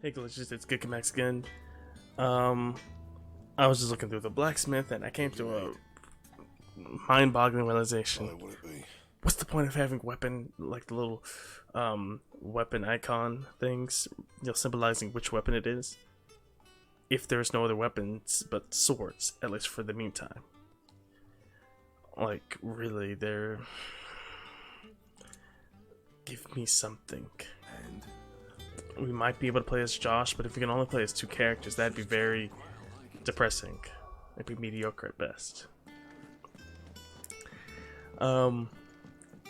Hey glitches, it's Good Mexican. I was just looking through the blacksmith and I came to a mind-boggling realization. What would it be? What's the point of having weapon, like the little weapon icon things, symbolizing which weapon it is, if there's no other weapons but swords, at least for the meantime? Like, really, they're... Give me something. And We might be able to play as Josh, but if we can only play as two characters, that'd be very depressing. It'd be mediocre at best.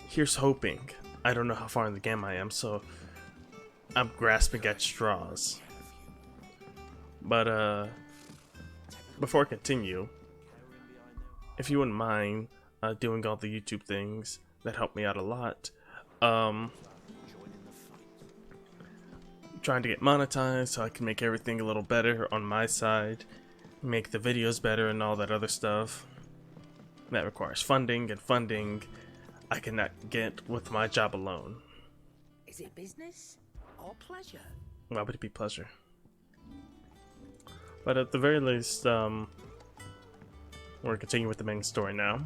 Here's hoping. I don't know how far in the game I am, so I'm grasping at straws. But before I continue, if you wouldn't mind doing all the YouTube things, that help me out a lot. Trying to get monetized so I can make everything a little better on my side, make the videos better and all that other stuff. That requires funding, and funding I cannot get with my job alone. Is it business or pleasure? Why would it be pleasure? But at the very least, we're continuing with the main story now.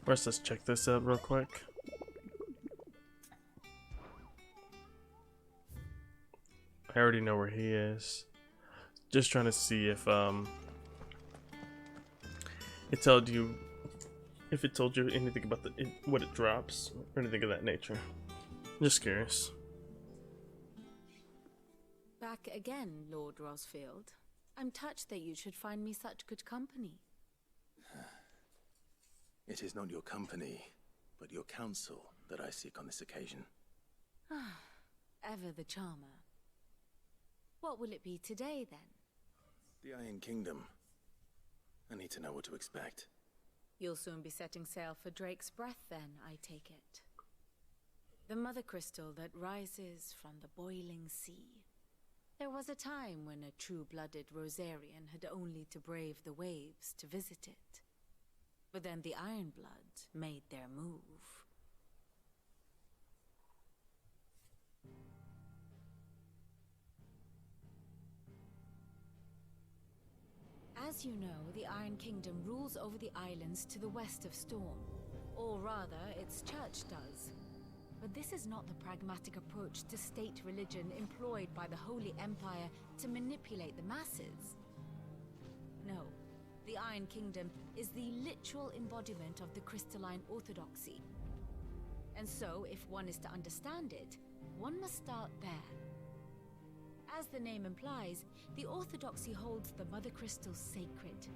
First, let's check this out real quick. I already know where he is. Just trying to see if it told you, if it told you anything about what it drops or anything of that nature. Just curious. Back again, Lord Rosfield. I'm touched that you should find me such good company. it is not your company, but your counsel that I seek on this occasion. Ever the charmer. What will it be today, then? The Iron Kingdom. I need to know what to expect. You'll soon be setting sail for Drake's Breath, then, I take it. The mother crystal that rises from the boiling sea. There was a time when a true-blooded Rosarian had only to brave the waves to visit it. But then the Ironblood made their move. As you know, the Iron Kingdom rules over the islands to the west of Storm. Or rather, its church does. But this is not the pragmatic approach to state religion employed by the Holy Empire to manipulate the masses. No, the Iron Kingdom is the literal embodiment of the crystalline orthodoxy. And so, if one is to understand it, one must start there. As the name implies, the orthodoxy holds the Mother Crystals sacred,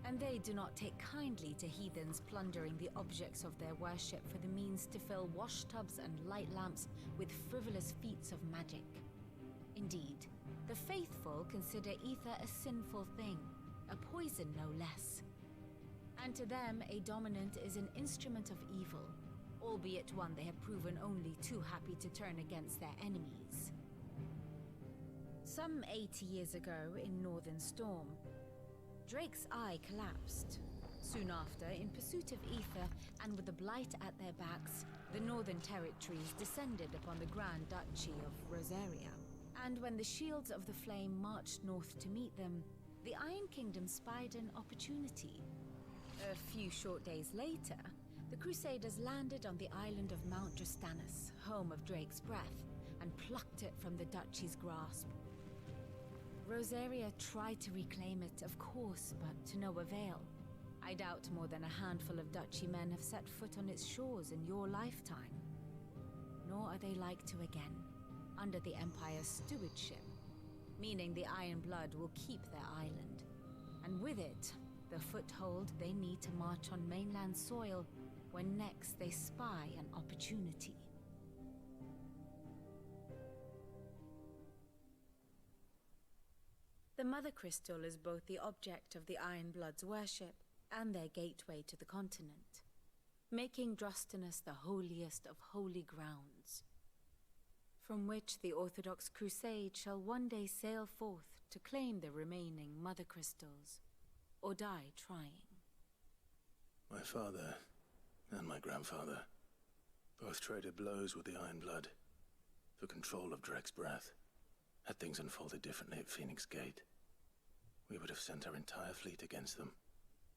and they do not take kindly to heathens plundering the objects of their worship for the means to fill washtubs and light lamps with frivolous feats of magic. Indeed, the faithful consider ether a sinful thing, a poison no less. And to them, a dominant is an instrument of evil, albeit one they have proven only too happy to turn against their enemies. Some 80 years ago in Northern Storm, Drake's eye collapsed. Soon after, in pursuit of ether and with the blight at their backs, the Northern Territories descended upon the Grand Duchy of Rosaria. And when the Shields of the Flame marched north to meet them, the Iron Kingdom spied an opportunity. A few short days later, the Crusaders landed on the island of Mount Drastanus, home of Drake's Breath, and plucked it from the Duchy's grasp. Rosaria tried to reclaim it, of course, but to no avail. I doubt more than a handful of Duchy men have set foot on its shores in your lifetime. Nor are they like to again, under the Empire's stewardship, meaning the Iron Blood will keep their island, and with it, the foothold they need to march on mainland soil when next they spy an opportunity. The Mother Crystal is both the object of the Iron Blood's worship and their gateway to the continent, making Drastanus the holiest of holy grounds, from which the Orthodox Crusade shall one day sail forth to claim the remaining Mother Crystals, or die trying. My father and my grandfather both traded blows with the Iron Blood for control of Drek's breath. Had things unfolded differently at Phoenix Gate, we would have sent our entire fleet against them.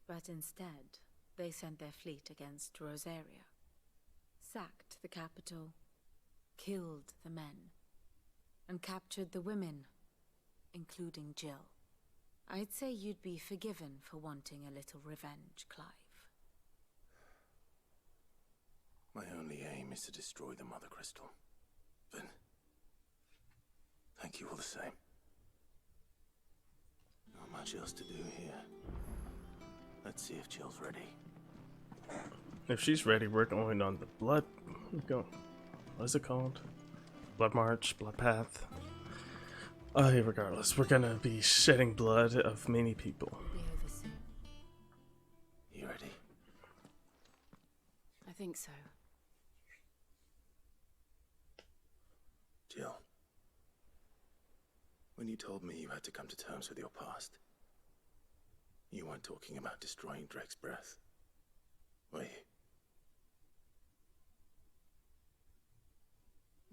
But instead, they sent their fleet against Rosaria, sacked the capital, killed the men, and captured the women, including Jill. I'd say you'd be forgiven for wanting a little revenge, Clive. My only aim is to destroy the Mother Crystal. But thank you all the same. Not much else to do here. Let's see if Jill's ready. If she's ready, we're going on the blood. What is it called? Blood March, Blood Path. Regardless, we're gonna be shedding blood of many people. Be over soon. You ready? I think so. Jill, when you told me you had to come to terms with your past, you weren't talking about destroying Drek's breath, were you?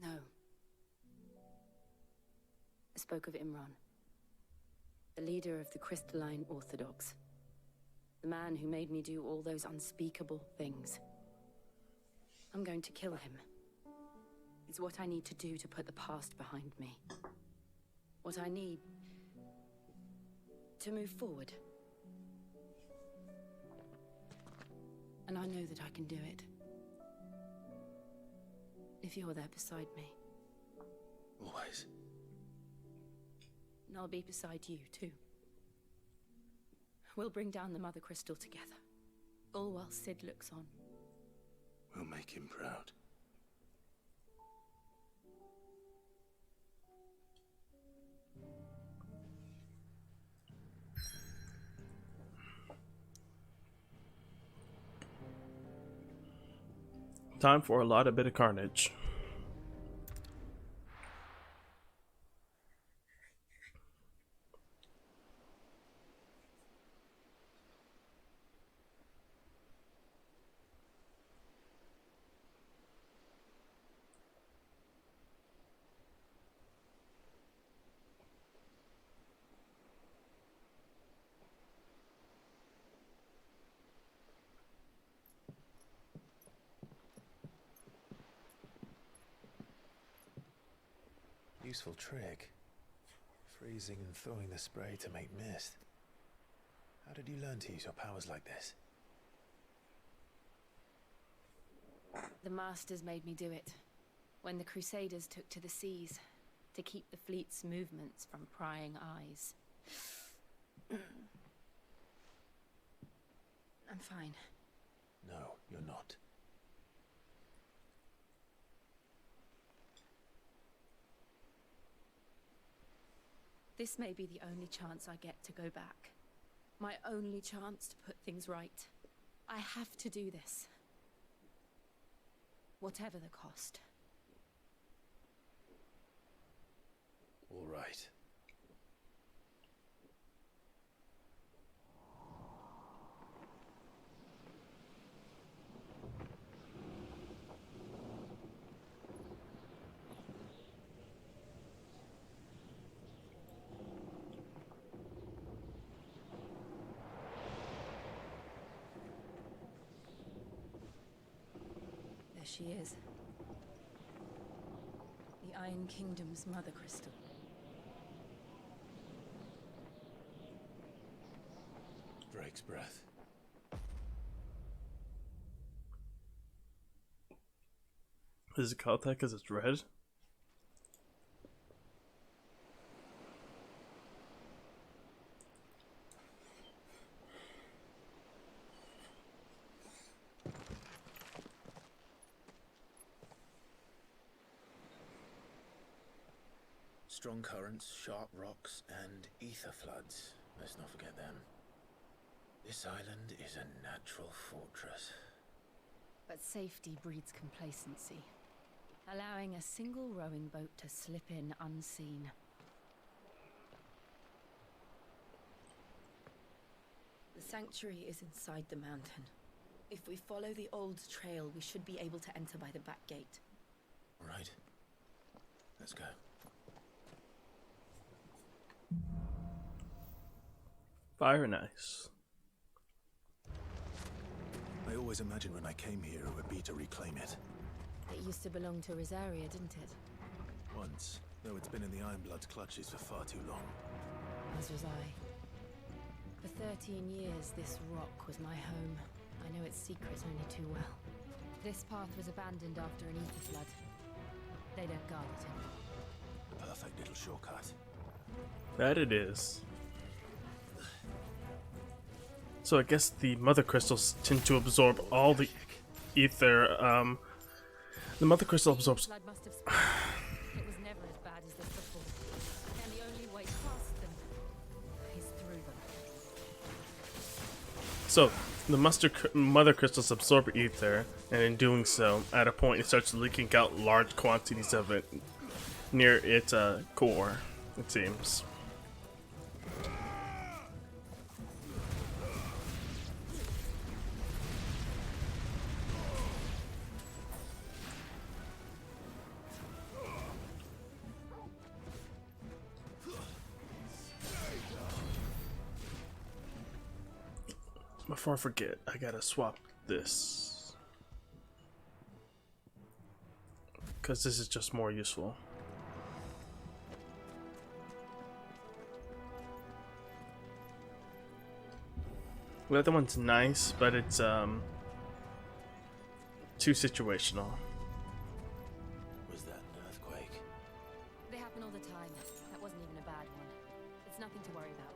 No. I spoke of Imran, the leader of the Crystalline Orthodox. The man who made me do all those unspeakable things. I'm going to kill him. It's what I need to do to put the past behind me. What I need to move forward. And I know that I can do it. If you're there beside me. Always. And I'll be beside you, too. We'll bring down the Mother Crystal together. All while Sid looks on. We'll make him proud. Time for a lot of bit of carnage. Useful trick. Freezing and thawing the spray to make mist. How did you learn to use your powers like this? The Masters made me do it. When the Crusaders took to the seas, to keep the fleet's movements from prying eyes. I'm fine. No, you're not. This may be the only chance I get to go back. My only chance to put things right. I have to do this. Whatever the cost. All right. There she is. The Iron Kingdom's Mother Crystal. Drake's breath. Is it called that because it's red? Strong currents, sharp rocks, and ether floods. Let's not forget them. This island is a natural fortress. But safety breeds complacency, allowing a single rowing boat to slip in unseen. The sanctuary is inside the mountain. If we follow the old trail, we should be able to enter by the back gate. All right. Let's go. Fire and ice. I always imagined when I came here it would be to reclaim it. It used to belong to Rosaria, didn't it? Once, though it's been in the Ironblood's clutches for far too long. As was I. For 13 years, this rock was my home. I know its secret only too well. This path was abandoned after an ether flood. They don't guard it anymore. The perfect little shortcut. That it is. So I guess the mother crystals tend to absorb all the ether. The mother crystal absorbs. Flood must have spread. It was never as bad as this before. And the only way past them is through them. So the mother crystals absorb ether, and in doing so, at a point it starts leaking out large quantities of it near its core, it seems. Before I forget, I gotta swap this, because this is just more useful. The other one's nice, but it's too situational. Was that an earthquake? They happen all the time. That wasn't even a bad one. It's nothing to worry about.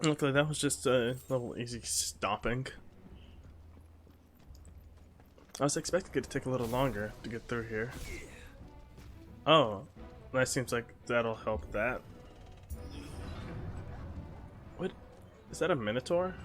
Luckily, that was just a little easy stopping. I was expecting it to take a little longer to get through here. Oh, that seems like that'll help that. What? Is that a Minotaur?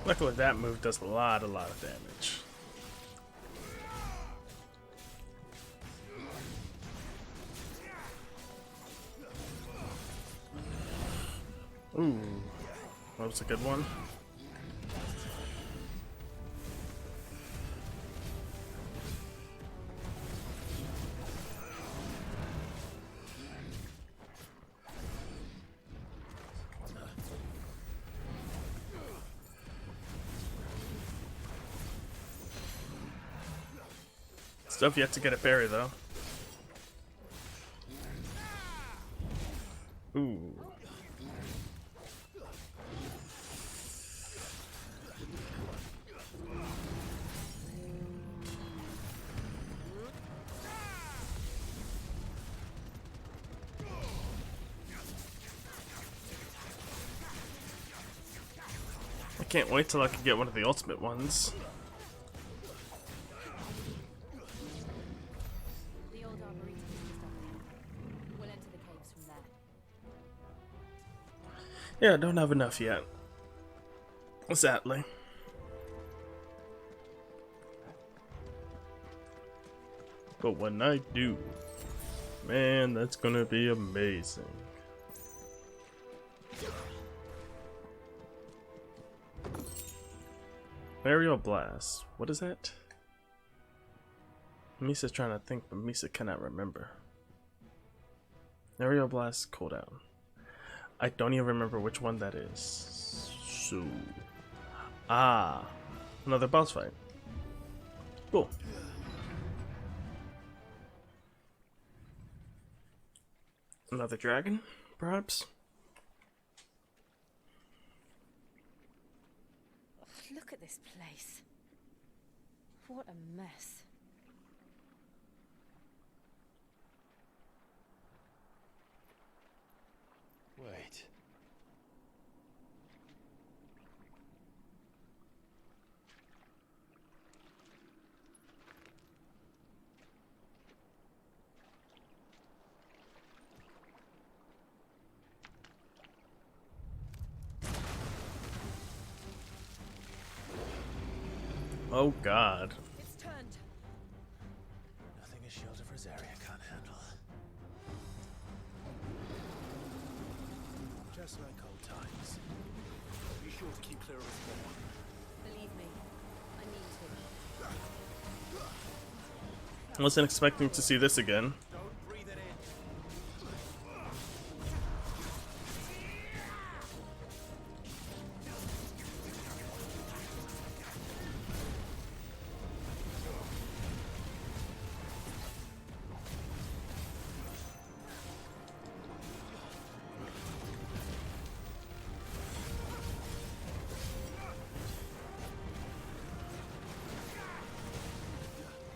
Luckily, that move does a lot of damage. Ooh, that was a good one. Still have yet to get a berry though. Ooh. I can't wait till I can get one of the ultimate ones. The old arboretum is just up there. We'll enter the caves from there. Yeah, I don't have enough yet. Sadly. But when I do, man, that's gonna be amazing. Aerial Blast. What is that? Misa's trying to think, but Misa cannot remember. Aerial Blast cooldown. I don't even remember which one that is. So, another boss fight. Cool. Another dragon, perhaps? Look at this place. What a mess. Wait. Oh god. It's turned. Nothing a shield of Rosaria can't handle. Just like old times. Be sure to keep clear of us more. Believe me, I need to. I wasn't expecting to see this again. Don't breathe it in.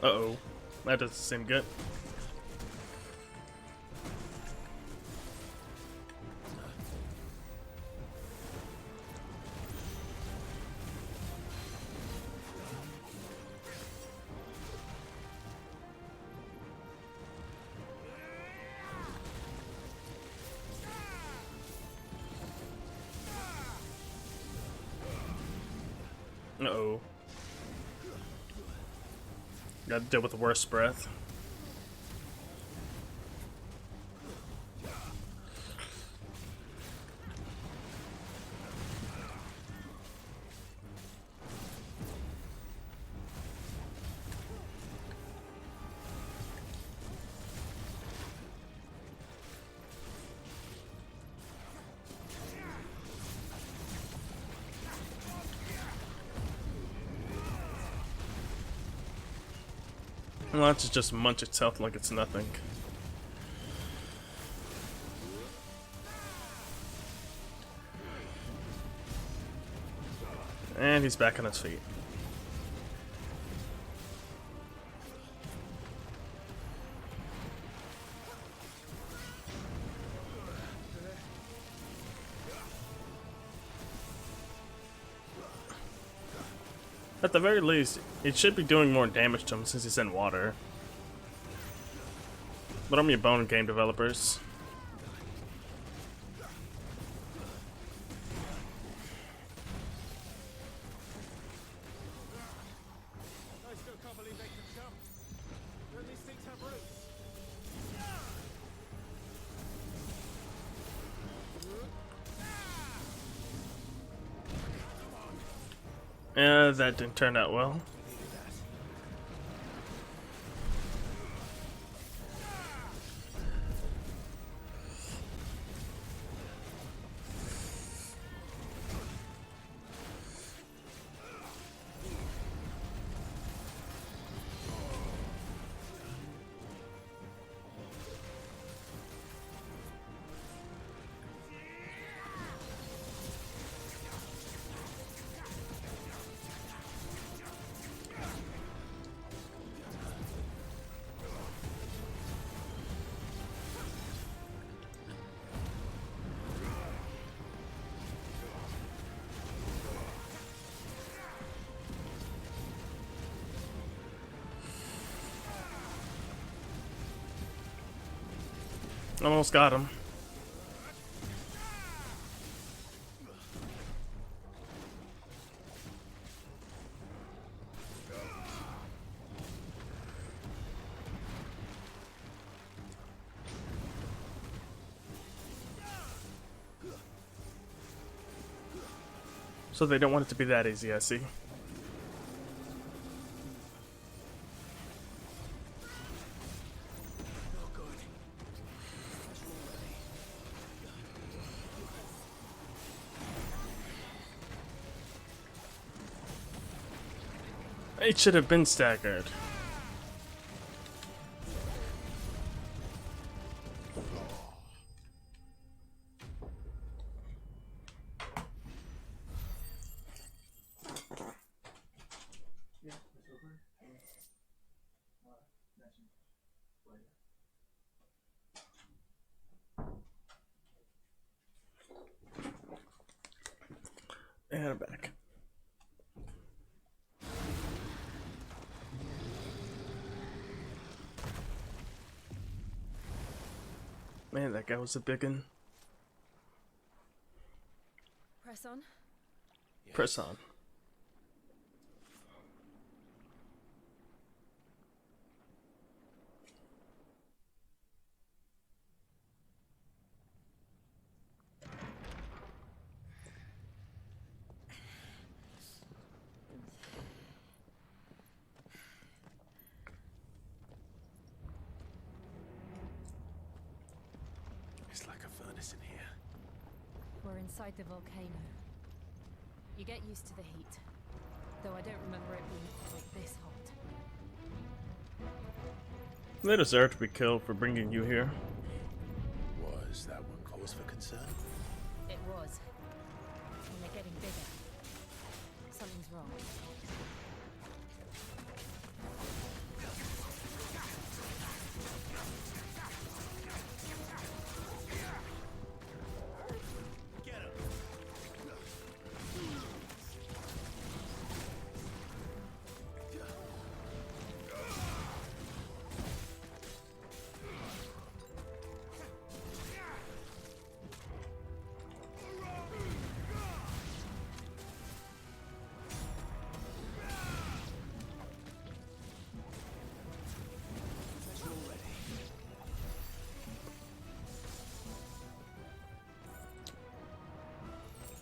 Uh-oh. That doesn't seem good. Uh-oh. Gotta deal with the worst breath. Launch just munch its health like it's nothing. And he's back on his feet. At the very least, it should be doing more damage to him since he's in water. But I'm your bone game developers. I still can't believe they can jump. Don't these things have roots? Yeah, that didn't turn out well. Almost got him. So they don't want it to be that easy, I see. It should have been staggered. And I'm back. Man, that guy was a big one. Press on. Press on. It's like a furnace in here. We're inside the volcano. You get used to the heat, though I don't remember it being quite this hot. They deserve to be killed for bringing you here. Was that one cause for concern? It was. And they're getting bigger. Something's wrong.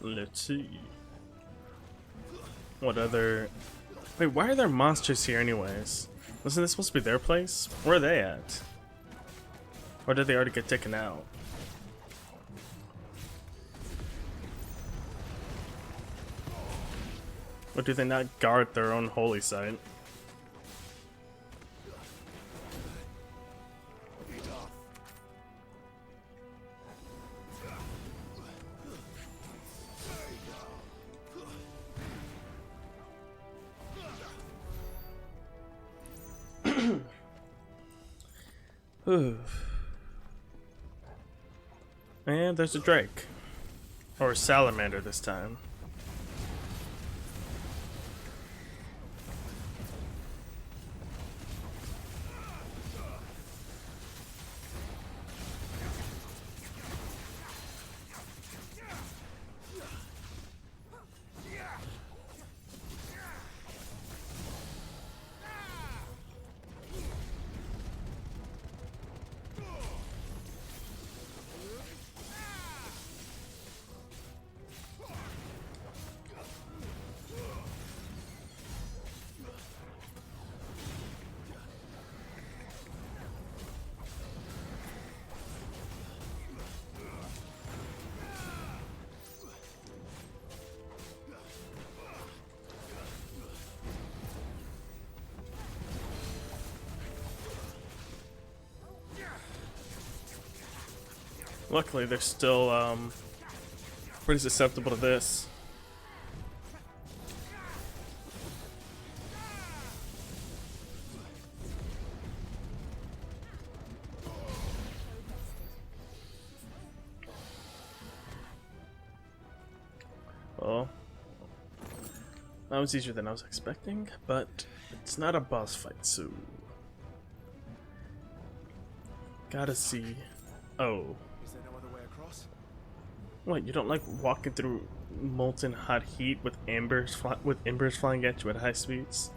Let's see. What other... Wait, why are there monsters here anyways? Wasn't this supposed to be their place? Where are they at? Or did they already get taken out? Or do they not guard their own holy site? And there's a drake. Or a salamander this time. Luckily, they're still pretty susceptible to this. Well, that was easier than I was expecting, but it's not a boss fight, so gotta see. Oh. Is there no other way across? What, you don't like walking through molten hot heat with embers flying at you at high speeds?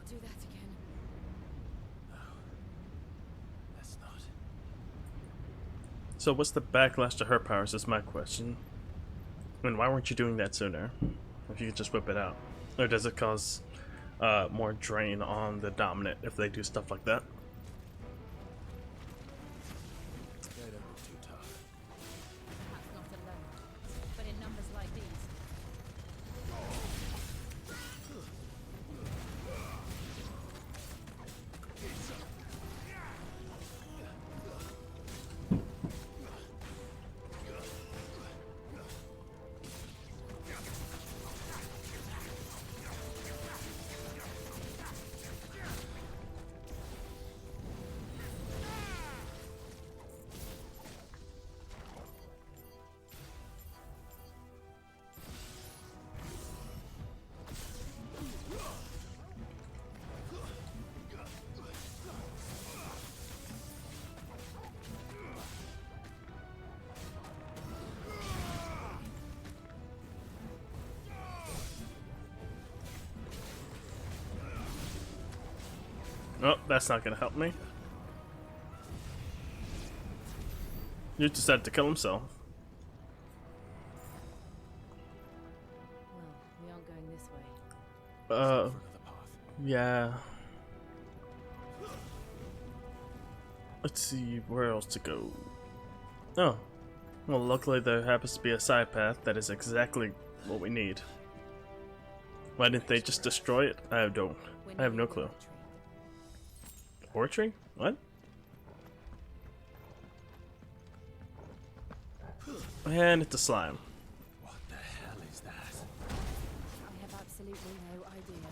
do that again. No. That's not. So what's the backlash to her powers is my question. And why weren't you doing that sooner? If you could just whip it out. Or does it cause more drain on the dominant if they do stuff like that? They don't look too tough. Perhaps not alone, but in numbers like these. Oh, that's not gonna help me. You decided to kill himself. Well, we aren't going this way. Another path. Yeah. Let's see where else to go. Oh. Well, luckily there happens to be a side path that is exactly what we need. Why didn't they just destroy it? I have no clue. Orchard? What? And it's a slime. What the hell is that? I have absolutely no idea.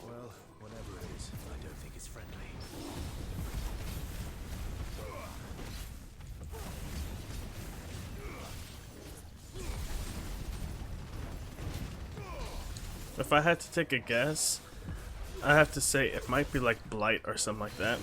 Well, whatever it is, I don't think it's friendly. If I had to take a guess, I have to say it might be like blight or something like that.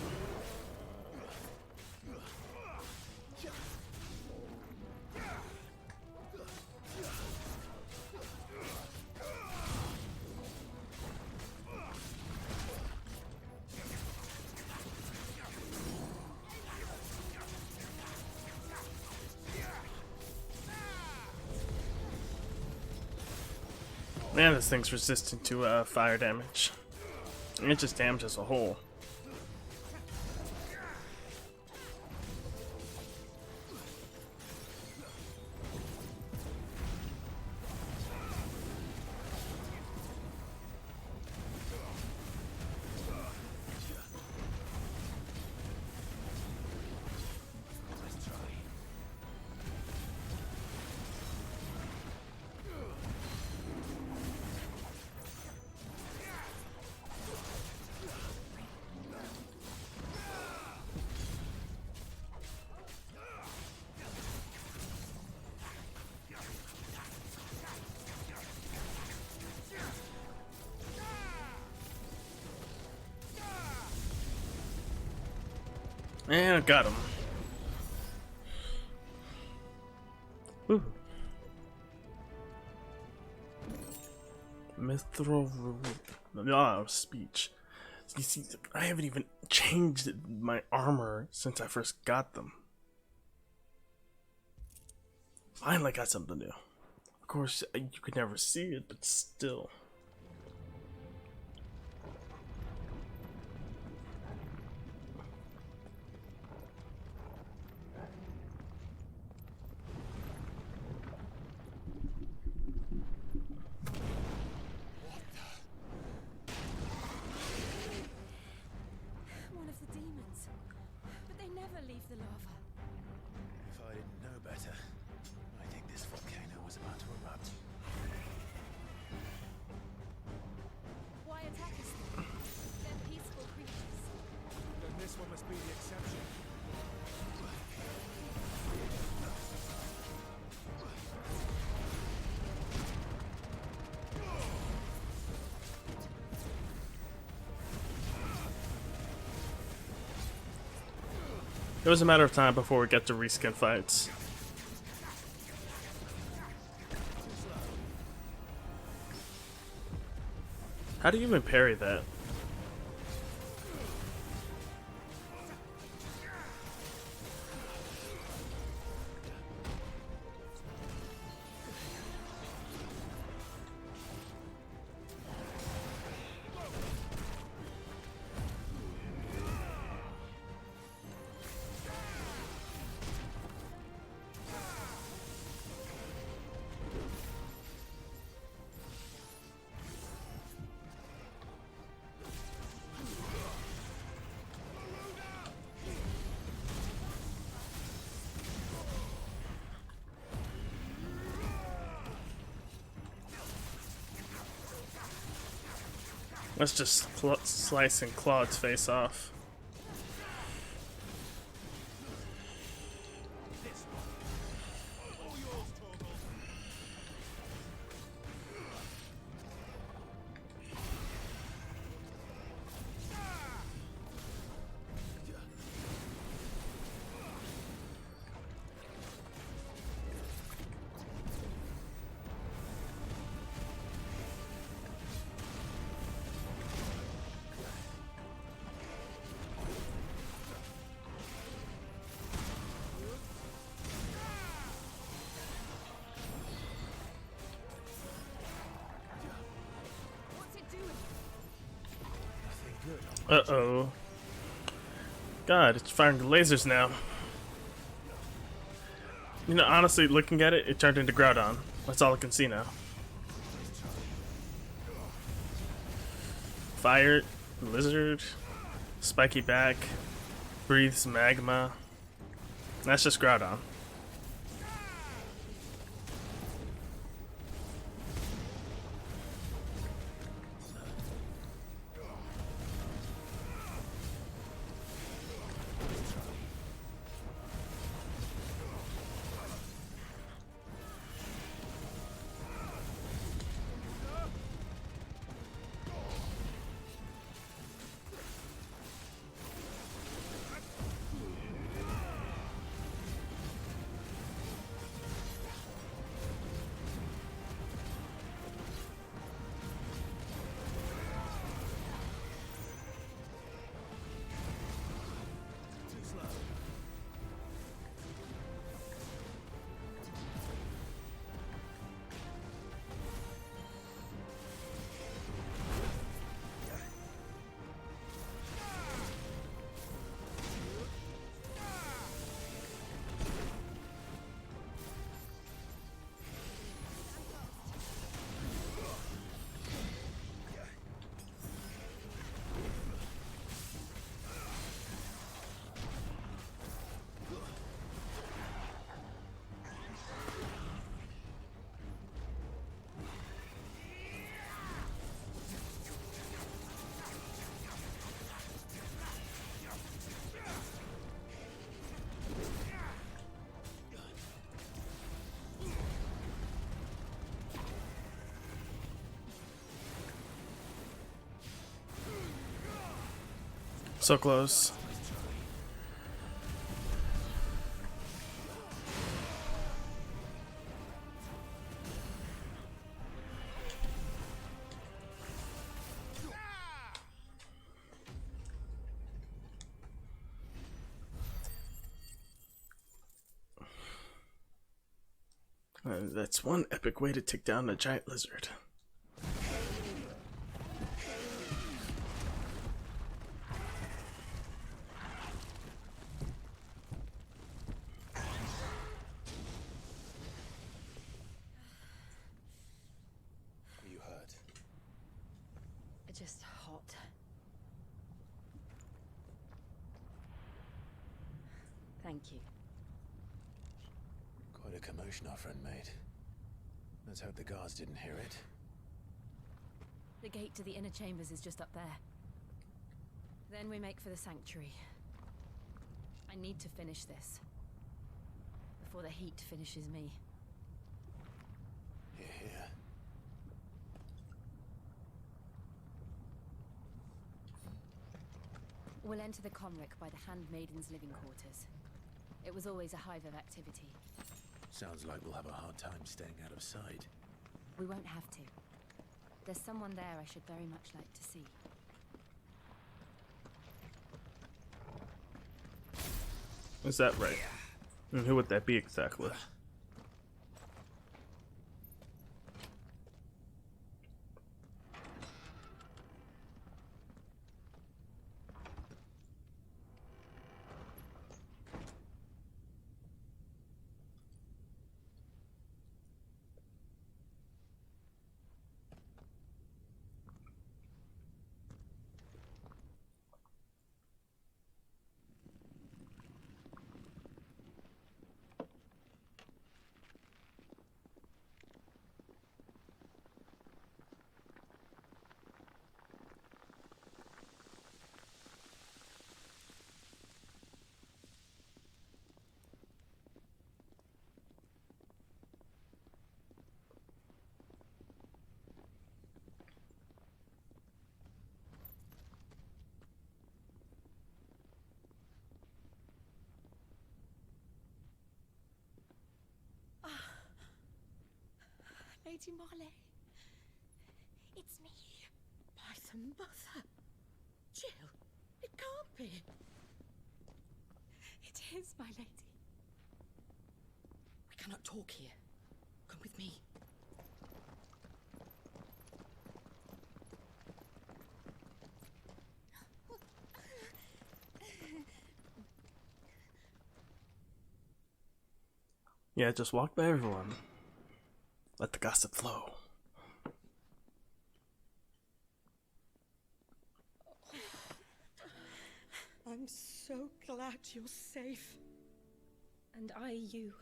Man, this thing's resistant to fire damage. It just damages a whole. Let's try. And I got him. Ooh. Mithril speech. You see, I haven't even changed my armor since I first got them. Finally got something new. Of course, you could never see it, but still. One of the demons. But they never leave the lava. If I didn't know better, I think this volcano was about to erupt. Why attack us then? They're peaceful creatures. Then this one must be the exception. It was a matter of time before we get to reskin fights. How do you even parry that? Let's just slice and Claude's face off. Uh-oh. God, it's firing lasers now. You know, honestly, looking at it, it turned into Groudon. That's all I can see now. Fire, lizard, spiky back, breathes magma. That's just Groudon. So close. That's one epic way to take down a giant lizard. Are you hurt? Just hot. Thank you. Quite a commotion our friend made. Let's hope the guards didn't hear it. The gate to the inner chambers is just up there. Then we make for the sanctuary. I need to finish this. Before the heat finishes me. Hear, hear. We'll enter the Conric by the Handmaiden's living quarters. It was always a hive of activity. Sounds like we'll have a hard time staying out of sight. We won't have to. There's someone there I should very much like to see. Is that right? And who would that be exactly? Lady Marley. It's me. By the mother. Jill, it can't be. It is, my lady. We cannot talk here. Come with me. Yeah, just walk by everyone. Let the gossip flow. I'm so glad you're safe. And I you.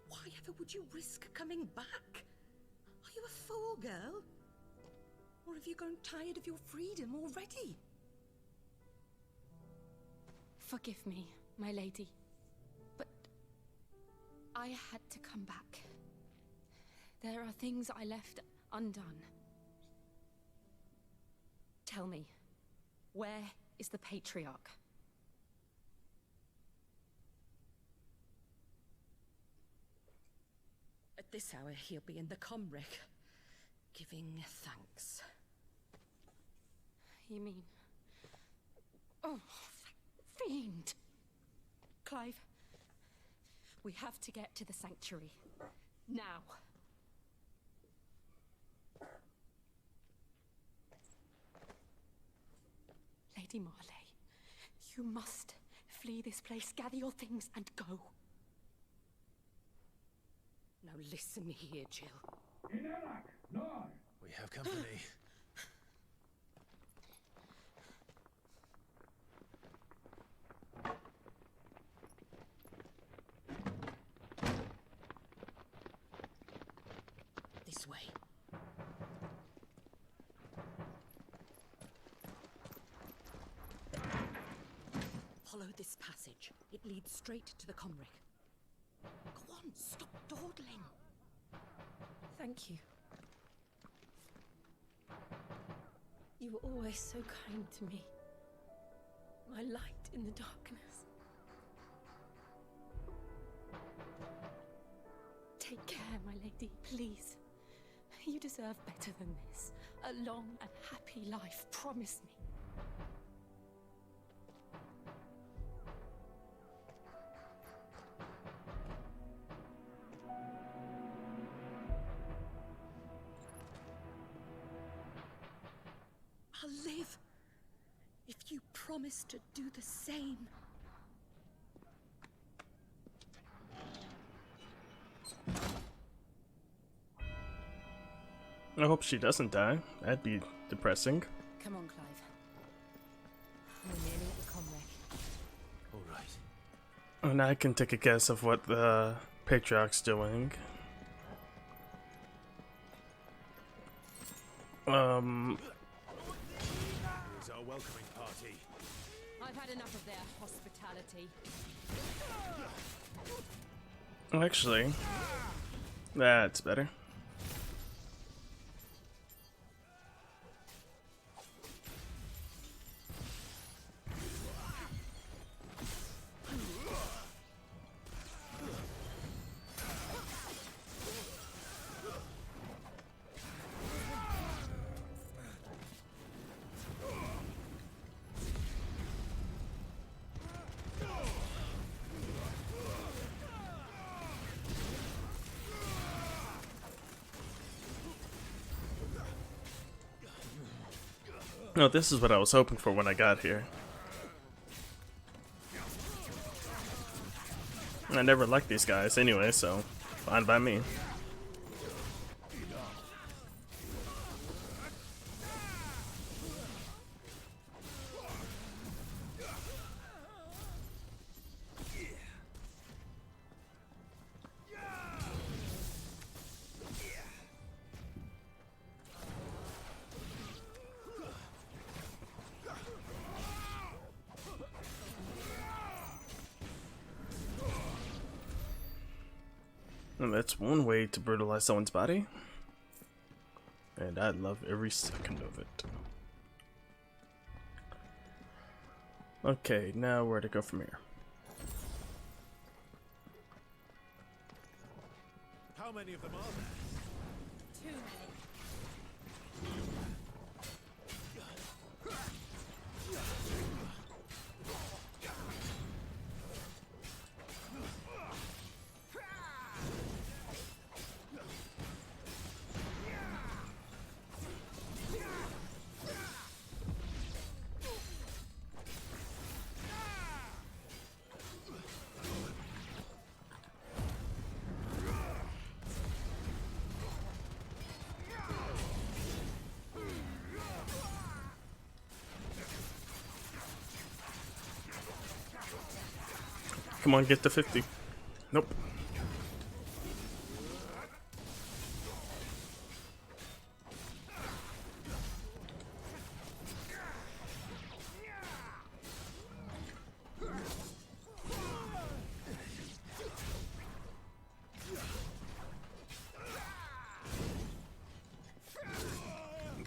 Why ever would you risk coming back? Are you a fool, girl? Or have you grown tired of your freedom already? Forgive me, my lady, but I had to come back. There are things I left undone. Tell me, where is the Patriarch? At this hour, he'll be in the Comric, giving thanks. You mean... Oh, that fiend! Clive, we have to get to the sanctuary. Now. Lady Marley, you must flee this place, gather your things and go. Now listen here, Jill. We have company. This way. Follow this passage. It leads straight to the Comric. Go on, stop dawdling. Thank you. You were always so kind to me. My light in the darkness. Take care, my lady, please. You deserve better than this. A long and happy life, promise me. I'll live if you promise to do the same. I hope she doesn't die. That'd be depressing. Come on, Clive. We're nearly at the Comric. All right. And I can take a guess of what the Patriarch's doing. Here's our welcoming party. I've had enough of their hospitality. Actually, that's better. No, this is what I was hoping for when I got here. I never liked these guys anyway, so fine by me. And that's one way to brutalize someone's body. And I love every second of it. Okay, now where to go from here? many of them are there? Too many. Come on, get to 50. Nope.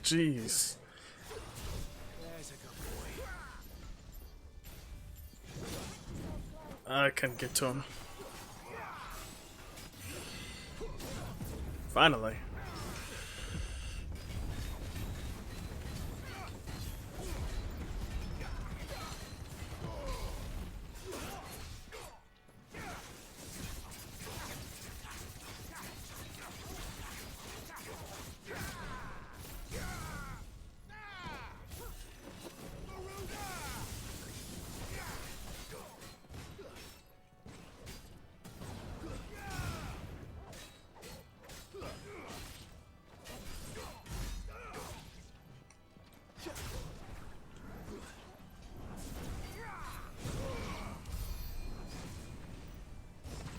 Jeez. There's a good boy. I can't get to him. Finally.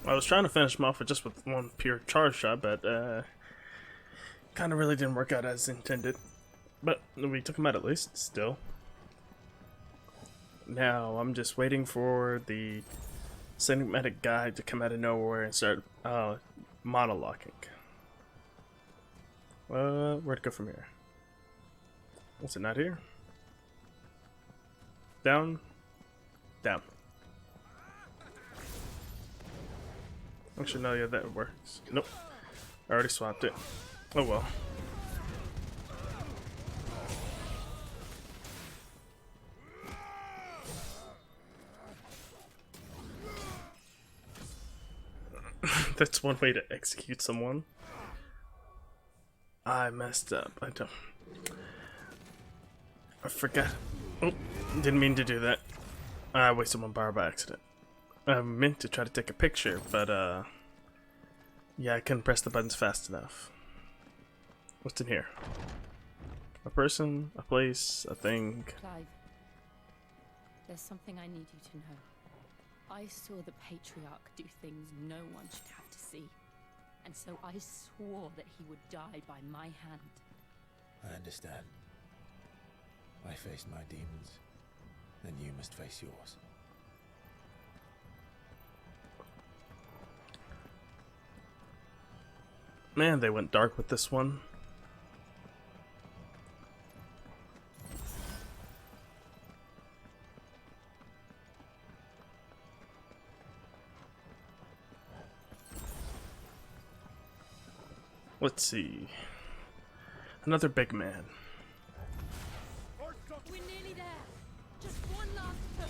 I was trying to finish him off with just with one pure charge shot, but kind of really didn't work out as intended. But we took him out at least, still. Now I'm just waiting for the cinematic guide to come out of nowhere and start monologuing. Where'd it go from here? What's it not here? Down? Down. Actually, no, yeah, that works. Nope. I already swapped it. Oh well. That's one way to execute someone. I messed up. I forgot. Oh, didn't mean to do that. I wasted one bar by accident. I meant to try to take a picture, but yeah, I couldn't press the buttons fast enough. What's in here? A person, a place, a thing. Clive, there's something I need you to know. I saw the Patriarch do things no one should have to see. And so I swore that he would die by my hand. I understand. I faced my demons, and you must face yours. Man, they went dark with this one. Let's see. Another big man. We're nearly there. Just one last push.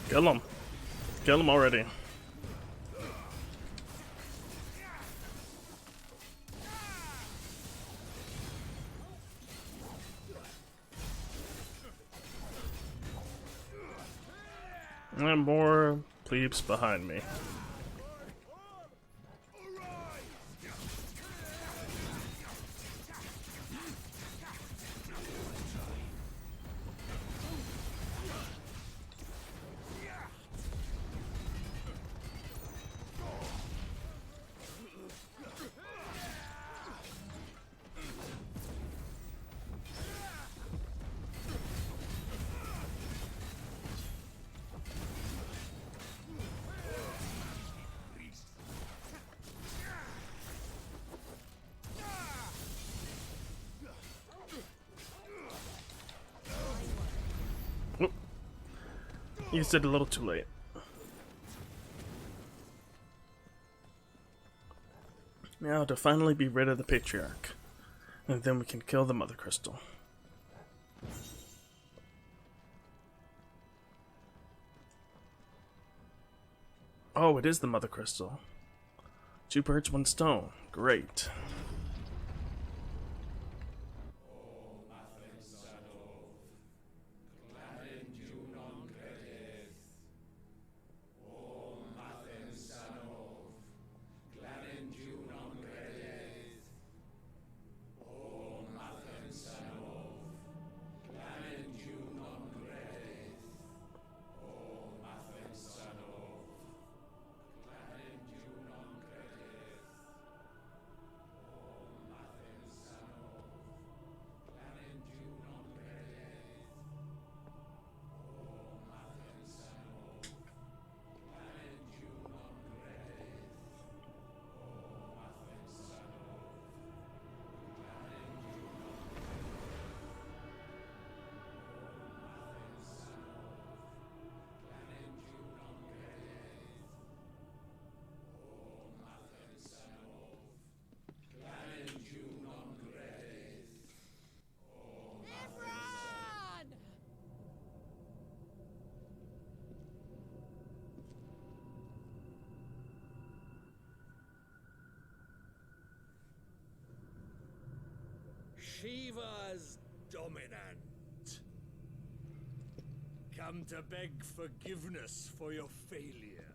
Kill him. Kill him already. And more plebes behind me. Used it a little too late. Now to finally be rid of the Patriarch. And then we can kill the Mother Crystal. Oh, it is the Mother Crystal. 2 birds, 1 stone. Great. Shiva's dominant. Come to beg forgiveness for your failure.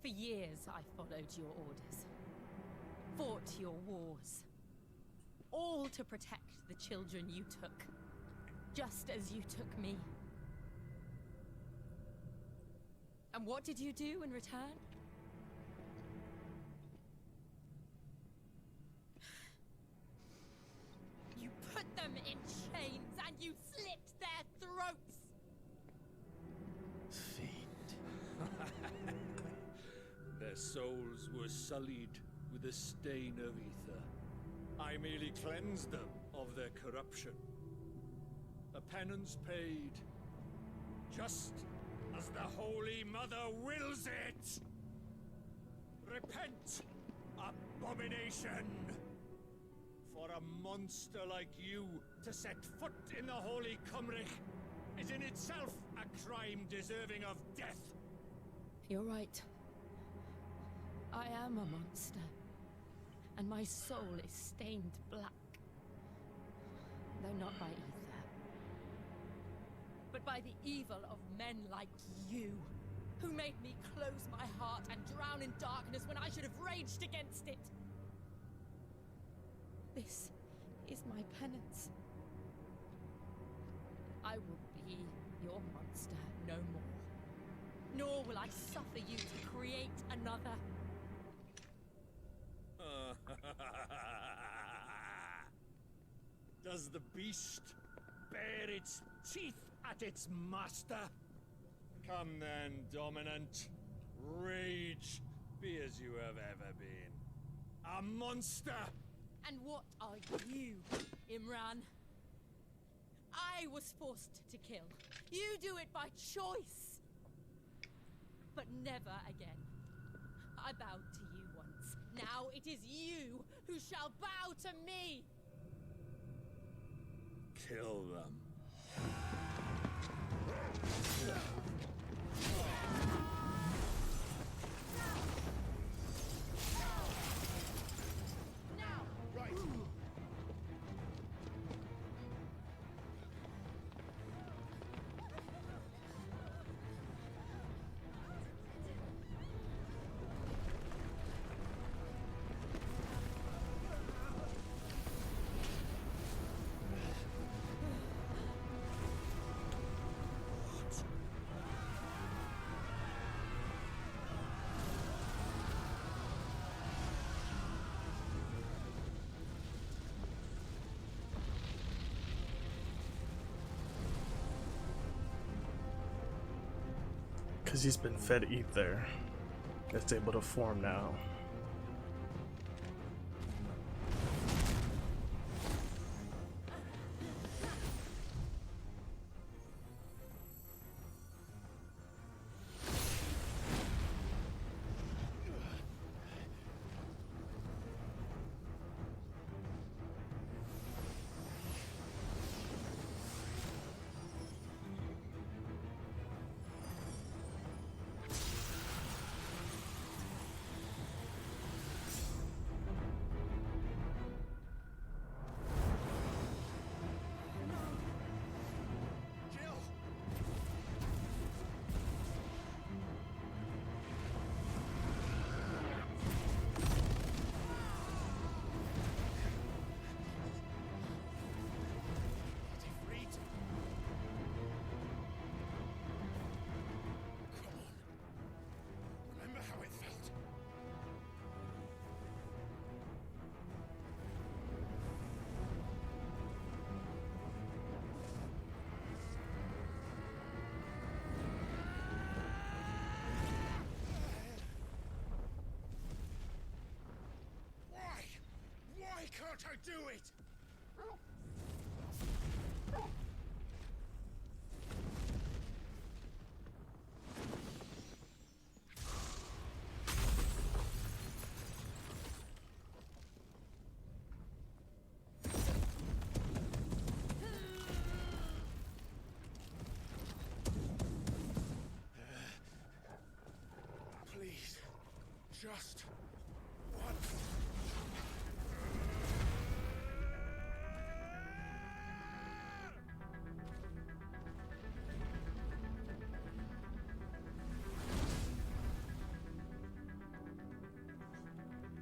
For years I followed your orders, fought your wars, all to protect the children you took, just as you took me. And what did you do in return? You put them in chains and you slit their throats! Fiend. Their souls were sullied with the stain of ether. I merely cleansed them of their corruption. A penance paid, just as the Holy Mother wills it! Repent, abomination! For a monster like you to set foot in the Holy Cymric is in itself a crime deserving of death. You're right. I am a monster, and my soul is stained black. Though not by ether, but by the evil of men like you, who made me close my heart and drown in darkness when I should have raged against it. This is my penance. I will be your monster no more, nor will I suffer you to create another. Does the beast bare its teeth at its master? Come then, dominant. Rage, be as you have ever been. A monster! And what are you, Imran? I was forced to kill. You do it by choice. But never again. I bowed to you once. Now it is you who shall bow to me! Kill them. Because he's been fed ether. It's able to form now. can't I do it? Please, just one.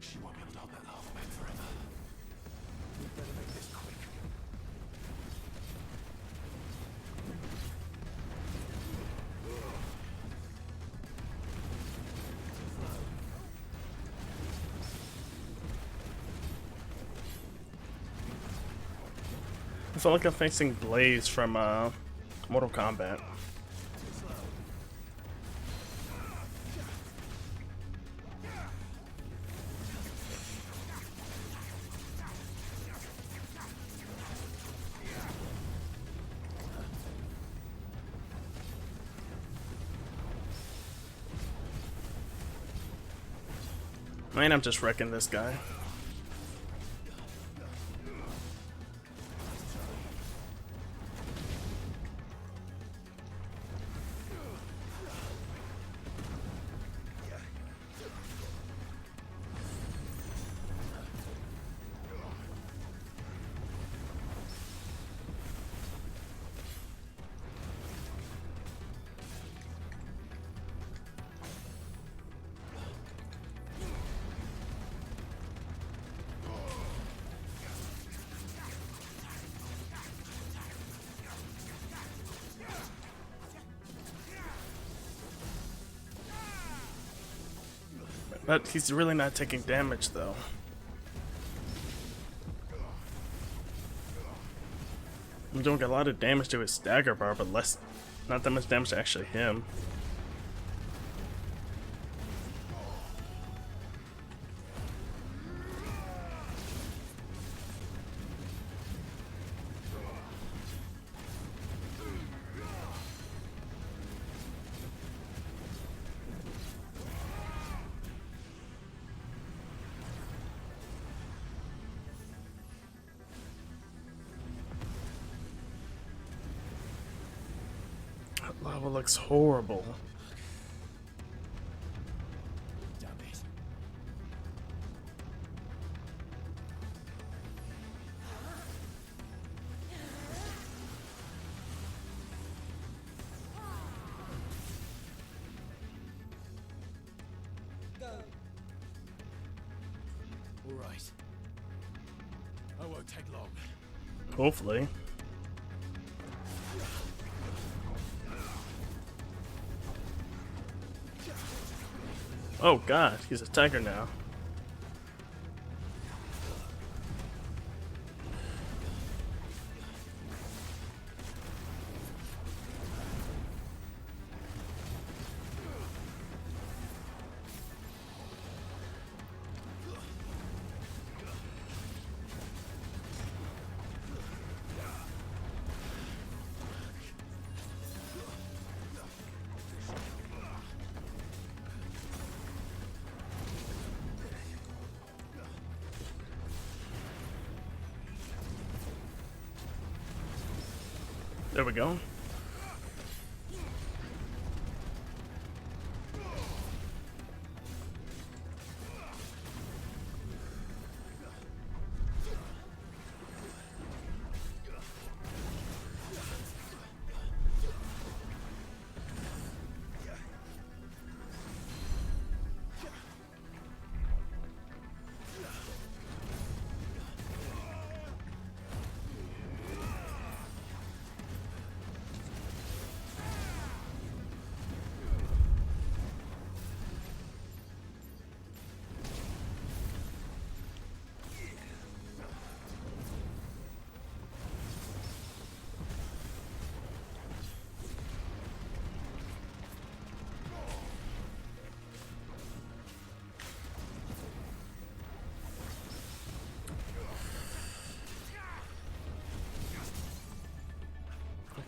She won't be able to hold that lava back forever. We better make this quick. I feel like I'm facing Blaze from Mortal Kombat. Man, I'm just wrecking this guy. But he's really not taking damage though. I'm doing a lot of damage to his stagger bar, but not that much damage to actually him. Lava looks horrible. Damn it. All right. I won't take long. Hopefully. Oh god, he's a tiger now. There we go.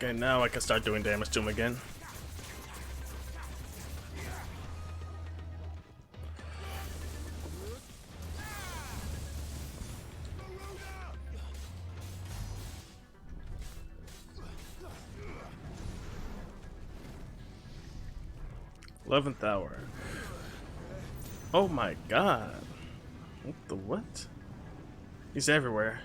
Okay, now I can start doing damage to him again. '11th hour. Oh my god. What the what? He's everywhere.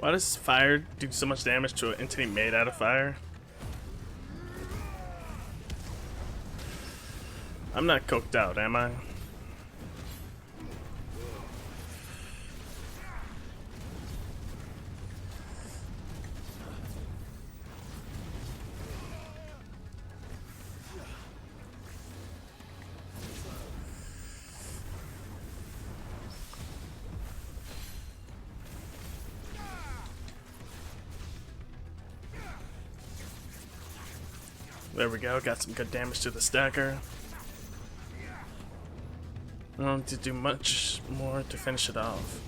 Why does fire do so much damage to an entity made out of fire? I'm not coked out, am I? There we go, got some good damage to the stacker. I don't need to do much more to finish it off.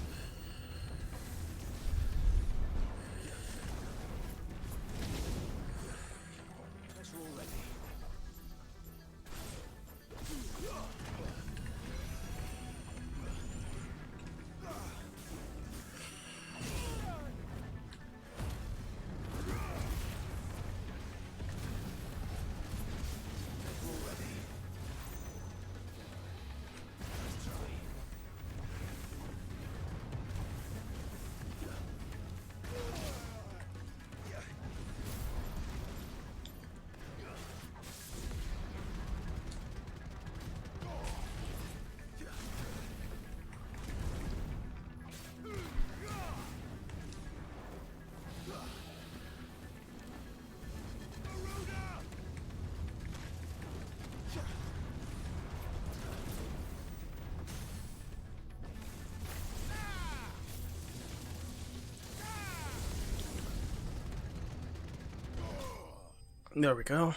There we go.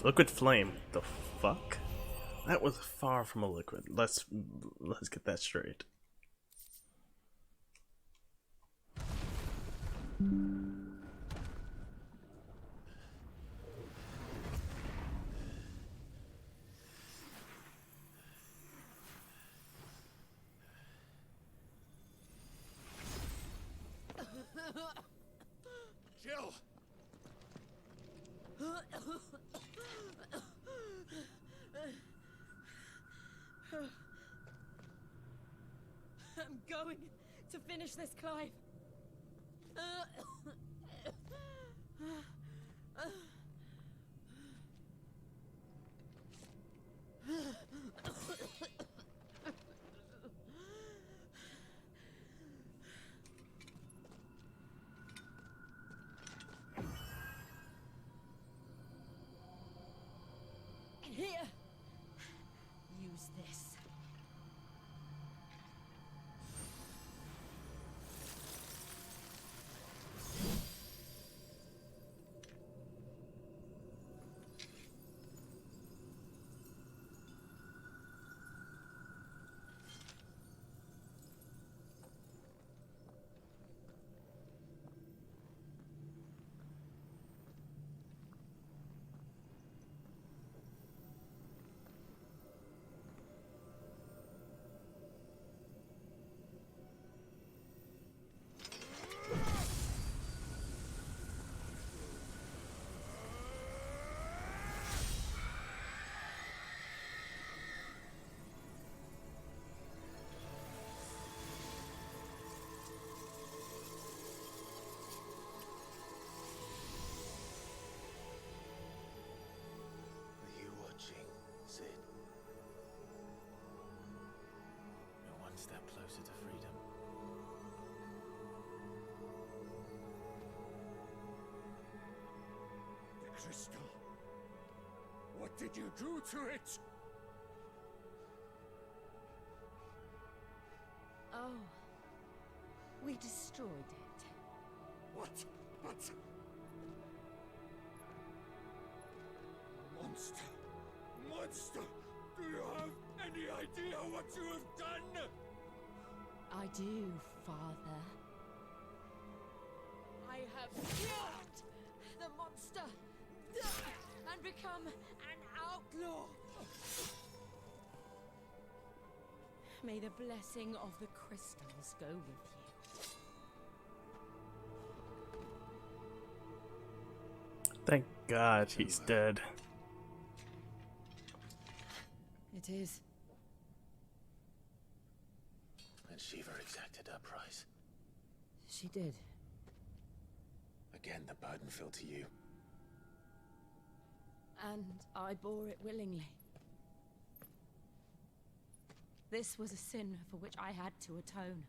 Liquid flame. The fuck? That was far from a liquid. Let's get that straight. Jill! I'm going to finish this, Clive. Here. Use this. What did you do to it? Oh, we destroyed it. What? But... Monster! Monster! Do you have any idea what you have done? I do, Father. I have killed the monster and become an outlaw. May the blessing of the crystals go with you. Thank God he's dead. It is. And Shiva exacted her price. She did. Again, the burden fell to you. And I bore it willingly. This was a sin for which I had to atone.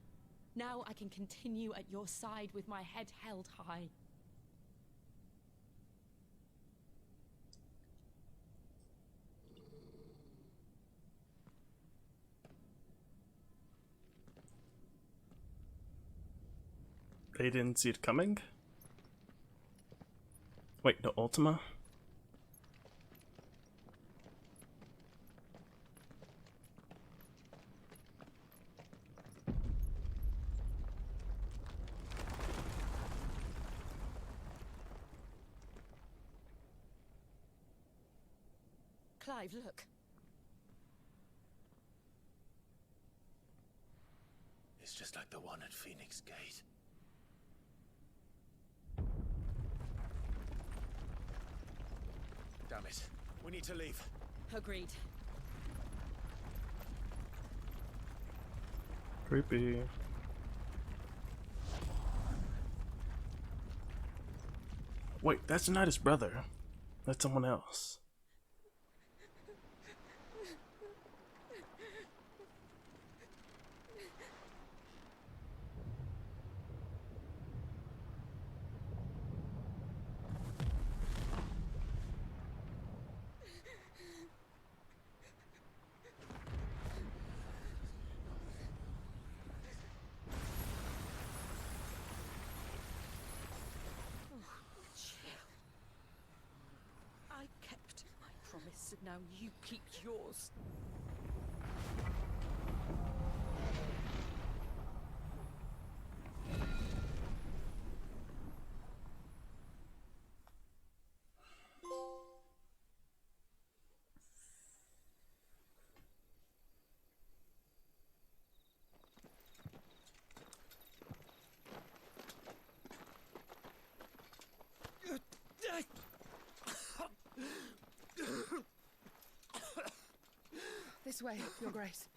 Now I can continue at your side with my head held high. They didn't see it coming? Wait, no, Ultima? Clive, look. It's just like the one at Phoenix Gate. Damn it. We need to leave. Agreed. Creepy. Wait, that's not his brother. That's someone else. I kept my promise, and now you keep yours. This way, Your Grace.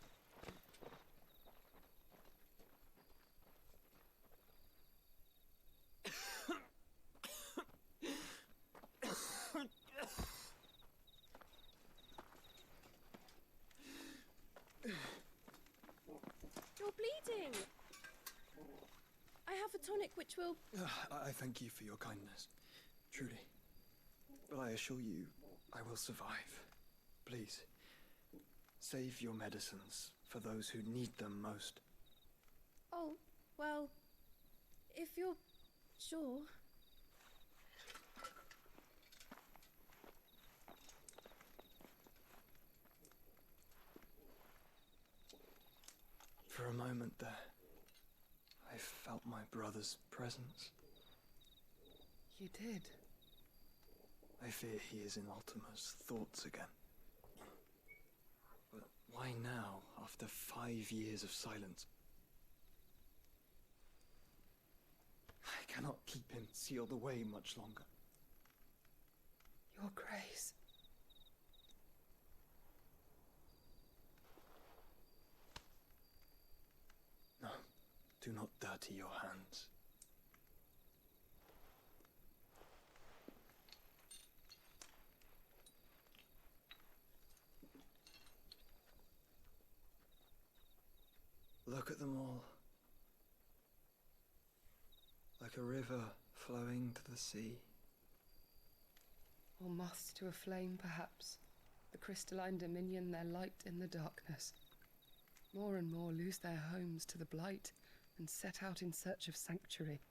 You're bleeding. I have a tonic which will... I thank you for your kindness, truly. But I assure you, I will survive. Please, save your medicines for those who need them most. Oh, well, if you're sure. For a moment there, I felt my brother's presence. You did? I fear he is in Ultima's thoughts again. But why now, after 5 years of silence? I cannot keep him sealed away much longer. Your Grace. No, do not dirty your hands. Look at them all. Like a river flowing to the sea. Or moths to a flame, perhaps. the crystalline dominion their light in the darkness. More and more lose their homes to the blight and set out in search of sanctuary,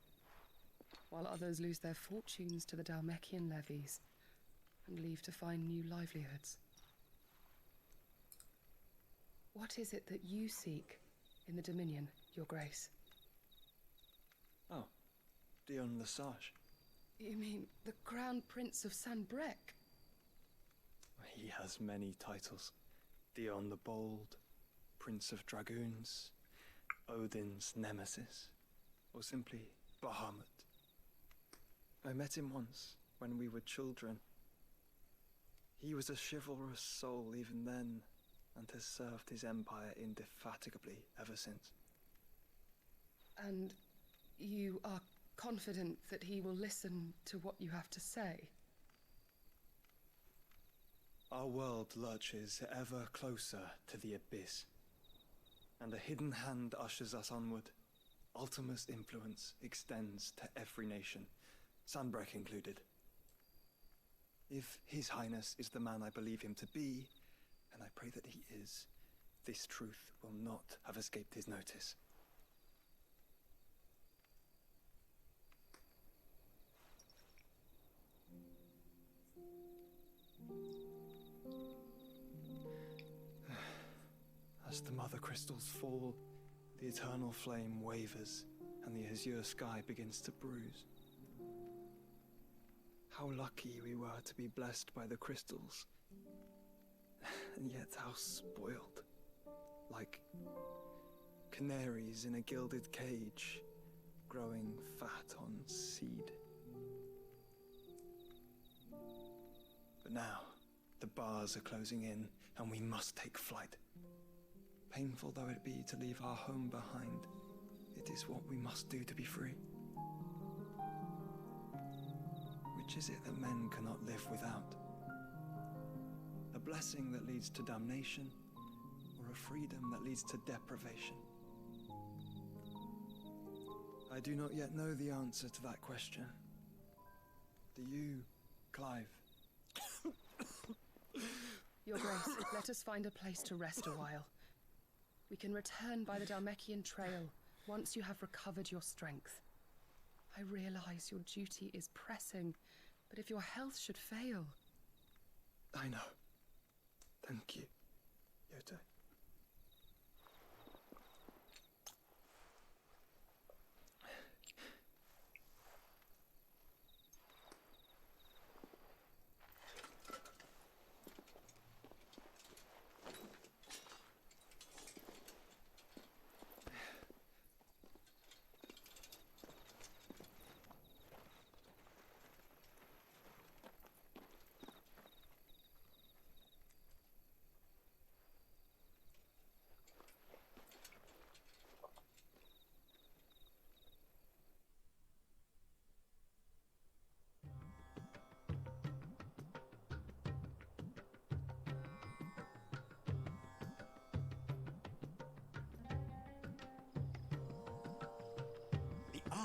while others lose their fortunes to the Dhalmekian levies and leave to find new livelihoods. What is it that you seek in the Dominion, Your Grace? Oh, Dion Lesage. You mean the Crown Prince of Sanbreque? He has many titles. Dion the Bold, Prince of Dragoons, Odin's Nemesis, or simply Bahamut. I met him once, when we were children. He was a chivalrous soul even then, and has served his empire indefatigably ever since. And you are confident that he will listen to what you have to say? Our world lurches ever closer to the abyss, and a hidden hand ushers us onward. Ultima's influence extends to every nation, Sanbreque included. If His Highness is the man I believe him to be, and I pray that he is, this truth will not have escaped his notice. As the mother crystals fall, the eternal flame wavers, and the azure sky begins to bruise. How lucky we were to be blessed by the crystals, and yet how spoiled. Like canaries in a gilded cage, growing fat on seed. But now, the bars are closing in, and we must take flight. Painful though it be to leave our home behind, it is what we must do to be free. Which is it that men cannot live without? A blessing that leads to damnation, or a freedom that leads to deprivation? I do not yet know the answer to that question. Do you, Clive? Your Grace, let us find a place to rest a while. We can return by the Dhalmekian trail once you have recovered your strength. I realize your duty is pressing, but if your health should fail... I know. Thank you, Yote.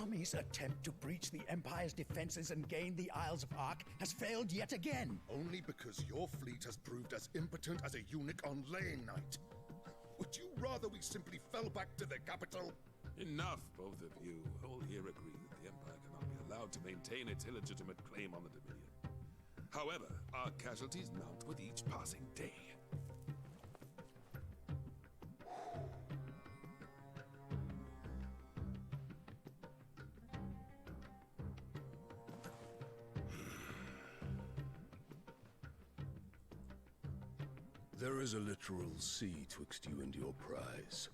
Army's attempt to breach the Empire's defenses and gain the Isles of Ark has failed yet again. Only because your fleet has proved as impotent as a eunuch on laying night. Would you rather we simply fell back to the capital? Enough, both of you. All here agree that the Empire cannot be allowed to maintain its illegitimate claim on the Dominion. However, our casualties mount with each passing day. There is a literal sea twixt you and your prize.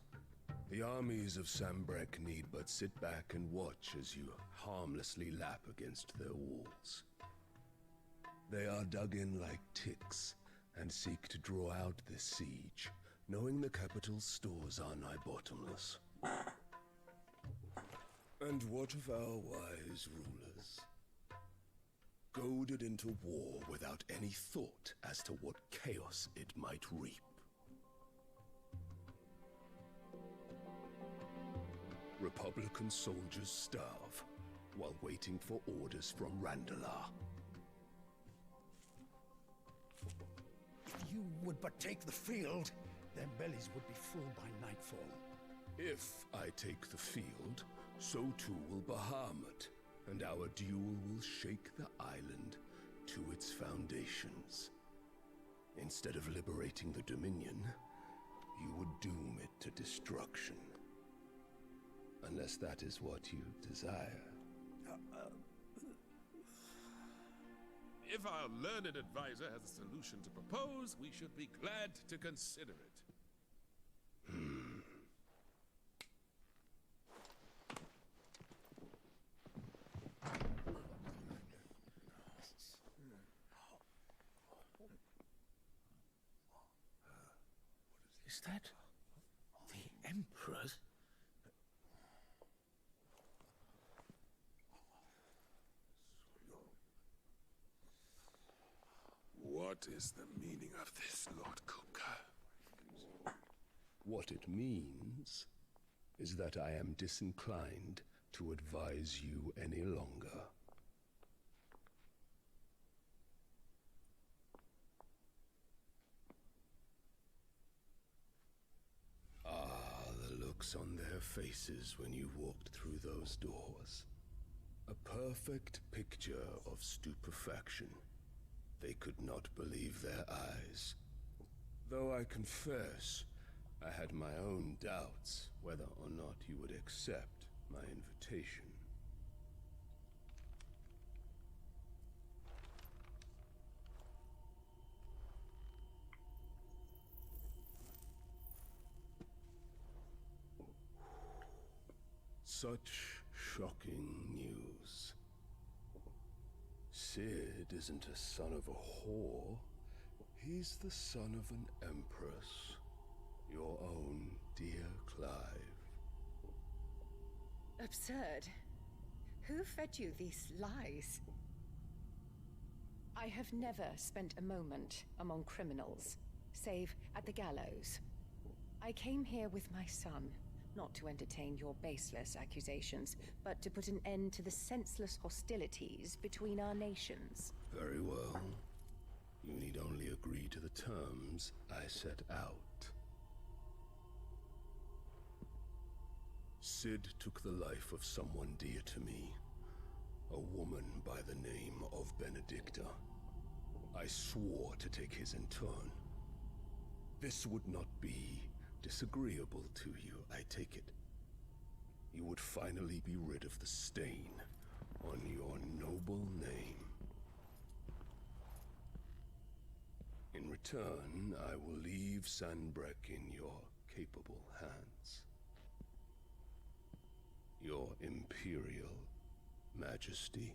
The armies of Sanbreque need but sit back and watch as you harmlessly lap against their walls. They are dug in like ticks and seek to draw out this siege, knowing the capital's stores are nigh bottomless. And what of our wise rulers? Goaded into war without any thought as to what chaos it might reap. Republican soldiers starve while waiting for orders from Randalar. If you would but take the field, their bellies would be full by nightfall. If I take the field, so too will Bahamut, and our duel will shake the island to its foundations. Instead of liberating the Dominion, you would doom it to destruction. Unless that is what you desire. If our learned advisor has a solution to propose, we should be glad to consider it. Is that the Emperor's? What is the meaning of this, Lord Kupka? What it means is that I am disinclined to advise you any longer. Ah, the looks on their faces when you walked through those doors. A perfect picture of stupefaction. They could not believe their eyes. Though I confess, I had my own doubts whether or not you would accept my invitation. Such shocking news. Sid isn't a son of a whore. He's the son of an empress. Your own dear Clive. Absurd. Who fed you these lies? I have never spent a moment among criminals, save at the gallows. I came here with my son, not to entertain your baseless accusations, but to put an end to the senseless hostilities between our nations. Very well. You need only agree to the terms I set out. Sid took the life of someone dear to me, a woman by the name of Benedicta. I swore to take his in turn. This would not be disagreeable to you, I take it. You would finally be rid of the stain on your noble name. In return, I will leave Sanbreque in your capable hands. Your Imperial Majesty.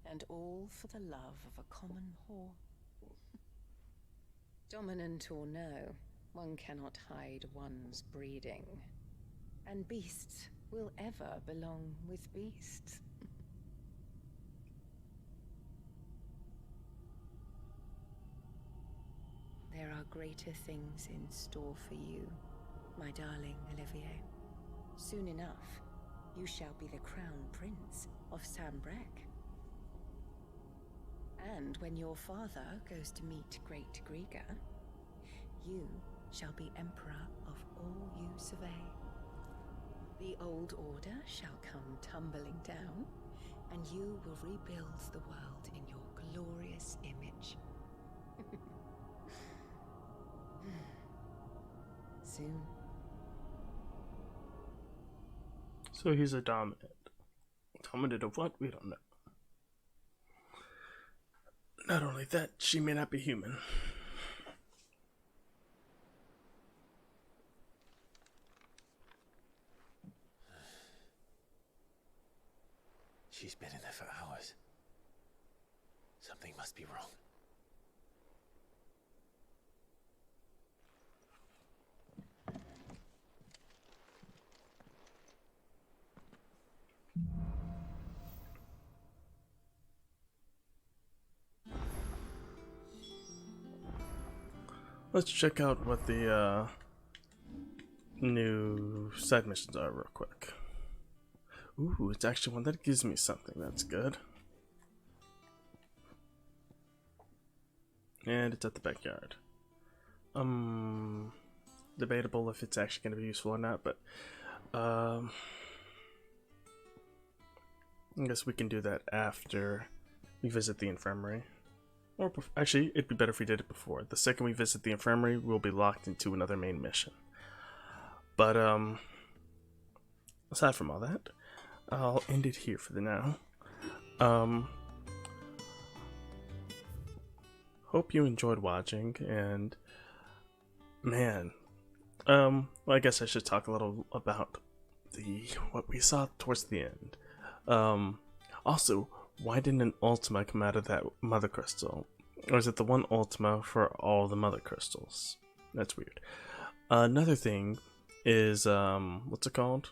And all for the love of a common whore. Dominant or no, one cannot hide one's breeding. And beasts will ever belong with beasts. There are greater things in store for you, my darling Olivier. Soon enough, you shall be the crown prince of Sanbreque. And when your father goes to meet Great Griga, you shall be emperor of all you survey. The old order shall come tumbling down, and you will rebuild the world in your glorious image. Soon. So he's a dominant. Dominant of what? We don't know. Not only that, she may not be human. She's been in there for hours. Something must be wrong. let's check out what the new side missions are real quick. Ooh, it's actually one that gives me something. That's good. And it's at the backyard. Debatable if it's actually going to be useful or not, but I guess we can do that after we visit the infirmary. Or actually, it'd be better if we did it before. The second we visit the infirmary, we'll be locked into another main mission. But aside from all that, I'll end it here for the now. Hope you enjoyed watching, and man, well, I guess I should talk a little about what we saw towards the end. Also, why didn't an Ultima come out of that Mother Crystal? Or is it the one Ultima for all the Mother Crystals? That's weird. Another thing is, what's it called?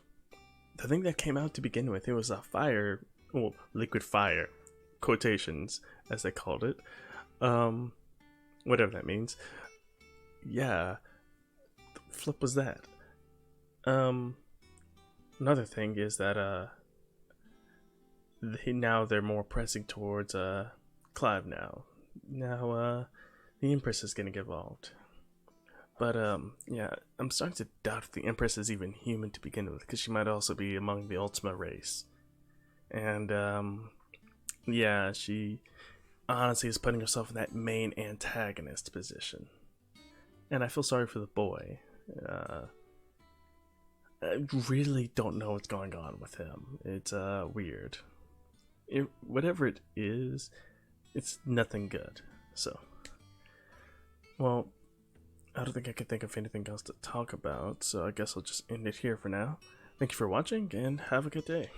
The thing that came out to begin with, it was a fire, well, liquid fire, quotations, as they called it. Whatever that means. Yeah, the flip was that. Another thing is that, now they're more pressing towards, Clive now. Now, the Empress is gonna get involved. But, yeah, I'm starting to doubt if the Empress is even human to begin with, because she might also be among the Ultima race. And, yeah, she honestly is putting herself in that main antagonist position. And I feel sorry for the boy. I really don't know what's going on with him. It's, weird. Whatever it is, it's nothing good. So, well, I don't think I can think of anything else to talk about, so I guess I'll just end it here for now. Thank you for watching, and have a good day.